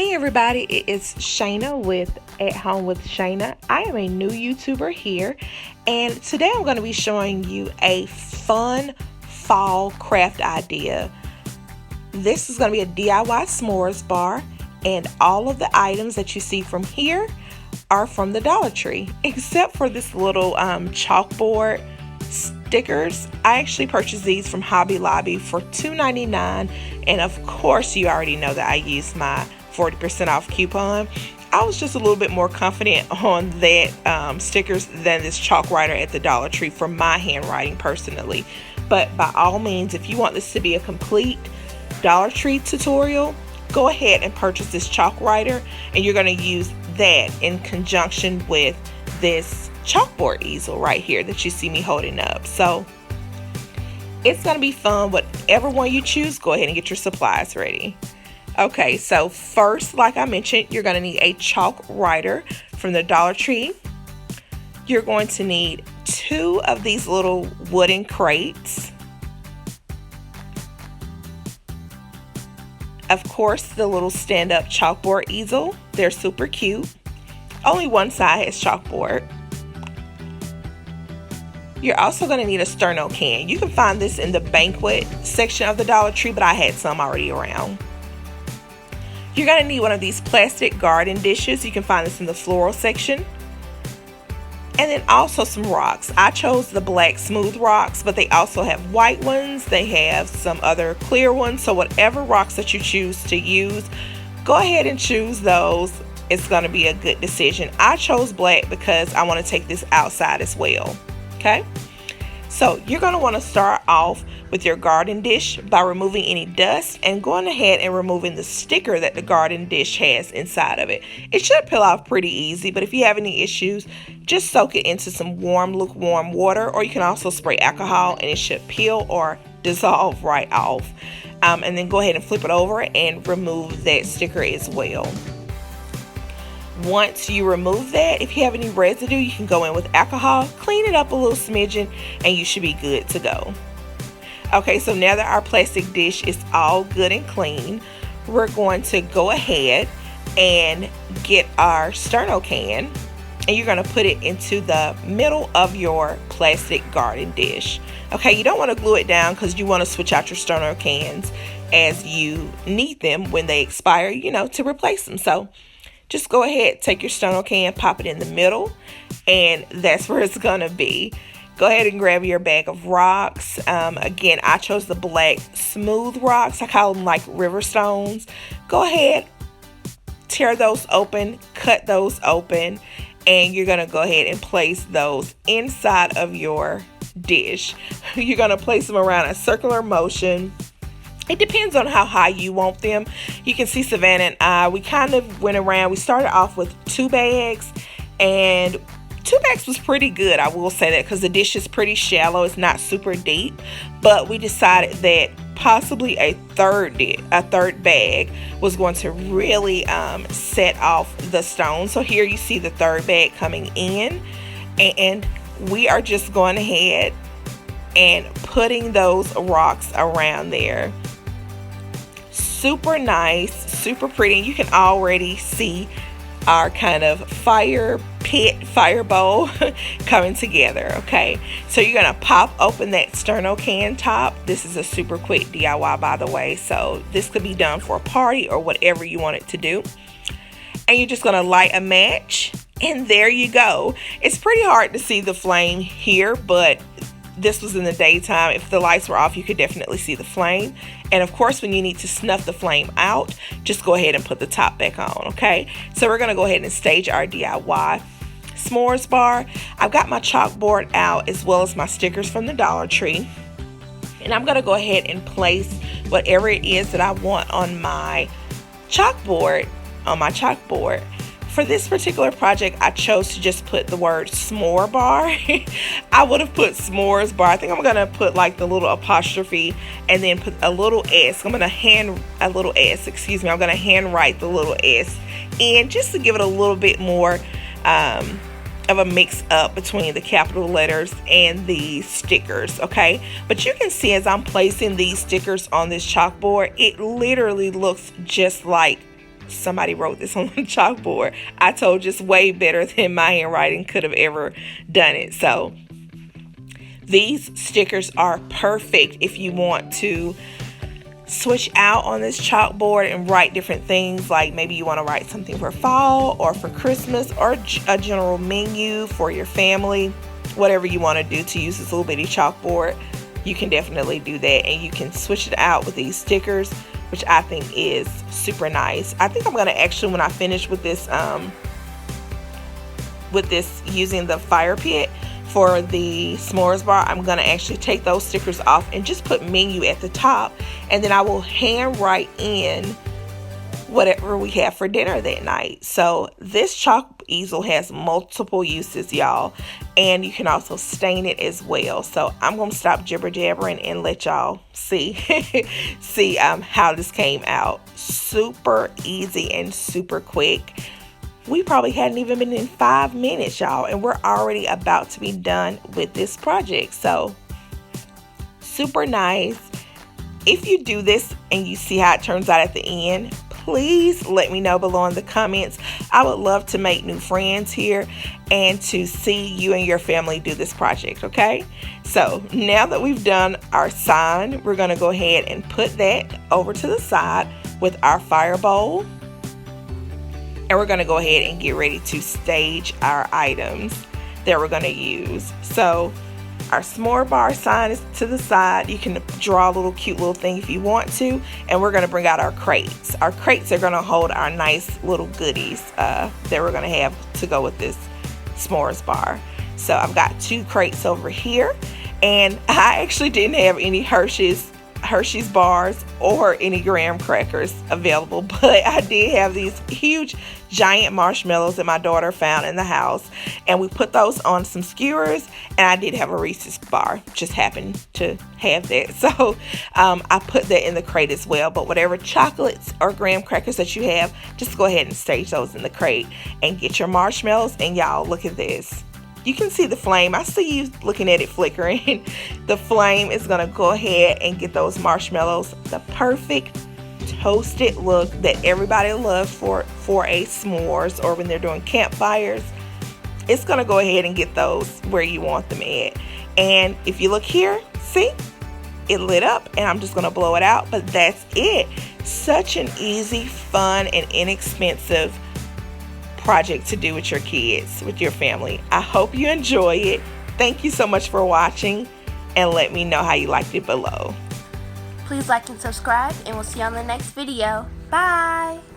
Hey everybody, it is Shana with At Home with Shana. I am a new YouTuber here, and today I'm going to be showing you a fun fall craft idea. This is going to be a DIY s'mores bar, and all of the items that you see from here are from the Dollar Tree, except for this little chalkboard stickers. I actually purchased these from Hobby Lobby for $2.99, and of course you already know that I used my 40% off coupon. I was just a little bit more confident on that stickers than this chalk writer at the Dollar Tree for my handwriting personally. But by all means, if you want this to be a complete Dollar Tree tutorial, go ahead and purchase this chalk writer, and you're going to use that in conjunction with this chalkboard easel right here that you see me holding up. So it's going to be fun. Whatever one you choose, go ahead and get your supplies ready. Okay, so first, like I mentioned, you're going to need a chalk writer from the Dollar Tree. You're going to need 2 of these little wooden crates. Of course, the little stand-up chalkboard easel. They're super cute. Only one side has chalkboard. You're also going to need a sterno can. You can find this in the banquet section of the Dollar Tree, but I had some already around. You're going to need one of these plastic garden dishes. You can find this in the floral section. And then also some rocks. I chose the black smooth rocks, but they also have white ones. They have some other clear ones. So whatever rocks that you choose to use, go ahead and choose those. It's going to be a good decision. I chose black because I want to take this outside as well. Okay? So you're going to want to start off with your garden dish by removing any dust and going ahead and removing the sticker that the garden dish has inside of it. It should peel off pretty easy, but if you have any issues, just soak it into some lukewarm water, or you can also spray alcohol and it should peel or dissolve right off. And then go ahead and flip it over and remove that sticker as well. Once you remove that, if you have any residue, you can go in with alcohol, clean it up a little smidgen, and you should be good to go. Okay, so now that our plastic dish is all good and clean, we're going to go ahead and get our sterno can, and you're going to put it into the middle of your plastic garden dish. Okay, you don't want to glue it down because you want to switch out your sterno cans as you need them when they expire, to replace them. So just go ahead, take your sterno can, pop it in the middle, and that's where it's going to be. Go ahead and grab your bag of rocks. Again, I chose the black smooth rocks. I call them like river stones. Go ahead, tear those open, cut those open, and you're going to go ahead and place those inside of your dish. You're going to place them around a circular motion. It depends on how high you want them. You can see Savannah and I, we kind of went around. We started off with 2 bags, and 2 bags was pretty good, I will say that, because the dish is pretty shallow. It's not super deep, but we decided that possibly a third bag was going to really set off the stone. So here you see the 3rd bag coming in, and we are just going ahead and putting those rocks around there. Super nice, super pretty. You can already see our kind of fire bowl coming together. Okay, so you're gonna pop open that sterno can top. This is a super quick DIY, by the way, so this could be done for a party or whatever you want it to do. And you're just gonna light a match, and there you go. It's pretty hard to see the flame here, but this was in the daytime. If the lights were off, you could definitely see the flame. And of course, when you need to snuff the flame out, just go ahead and put the top back on. Okay, so we're gonna go ahead and stage our DIY s'mores bar. I've got my chalkboard out as well as my stickers from the Dollar Tree, and I'm gonna go ahead and place whatever it is that I want on my chalkboard. For this particular project, I chose to just put the word s'more bar. I would have put s'mores bar. I think I'm going to put like the little apostrophe and then put a little S. I'm going to handwrite the little S in just to give it a little bit more of a mix up between the capital letters and the stickers, okay? But you can see as I'm placing these stickers on this chalkboard, it literally looks just like somebody wrote this on the chalkboard. I told just way better than my handwriting could have ever done it. So these stickers are perfect if you want to switch out on this chalkboard and write different things, like maybe you want to write something for fall or for Christmas or a general menu for your family. Whatever you want to do to use this little bitty chalkboard, you can definitely do that, and you can switch it out with these stickers, which I think is super nice. I think I'm going to actually, when I finish with this using the fire pit for the s'mores bar, I'm going to actually take those stickers off and just put menu at the top, and then I will hand write in whatever we have for dinner that night. So this chalk easel has multiple uses, y'all, and you can also stain it as well. So I'm going to stop jibber jabbering and let y'all see how this came out. Super easy and super quick. We probably hadn't even been in 5 minutes, y'all, and we're already about to be done with this project. So super nice. If you do this and you see how it turns out at the end, please let me know below in the comments. I would love to make new friends here and to see you and your family do this project, okay? So now that we've done our sign, we're going to go ahead and put that over to the side with our fire bowl. And we're going to go ahead and get ready to stage our items that we're going to use. So our s'more bar sign is to the side. You can draw a little cute little thing if you want to. And we're going to bring out our crates. Our crates are going to hold our nice little goodies that we're going to have to go with this s'mores bar. So I've got 2 crates over here. And I actually didn't have any Hershey's bars or any graham crackers available, but I did have these huge giant marshmallows that my daughter found in the house, and we put those on some skewers, and I did have a Reese's bar, just happened to have that, so I put that in the crate as well. But whatever chocolates or graham crackers that you have, just go ahead and stage those in the crate and get your marshmallows. And y'all, look at this. You can see the flame. I see you looking at it flickering. The flame is going to go ahead and get those marshmallows the perfect toasted look that everybody loves for a s'mores or when they're doing campfires. It's going to go ahead and get those where you want them at. And if you look here, see, it lit up, and I'm just going to blow it out. But that's it. Such an easy, fun, and inexpensive project to do with your kids, with your family. I hope you enjoy it. Thank you so much for watching, and let me know how you liked it below. Please like and subscribe, and we'll see you on the next video. Bye!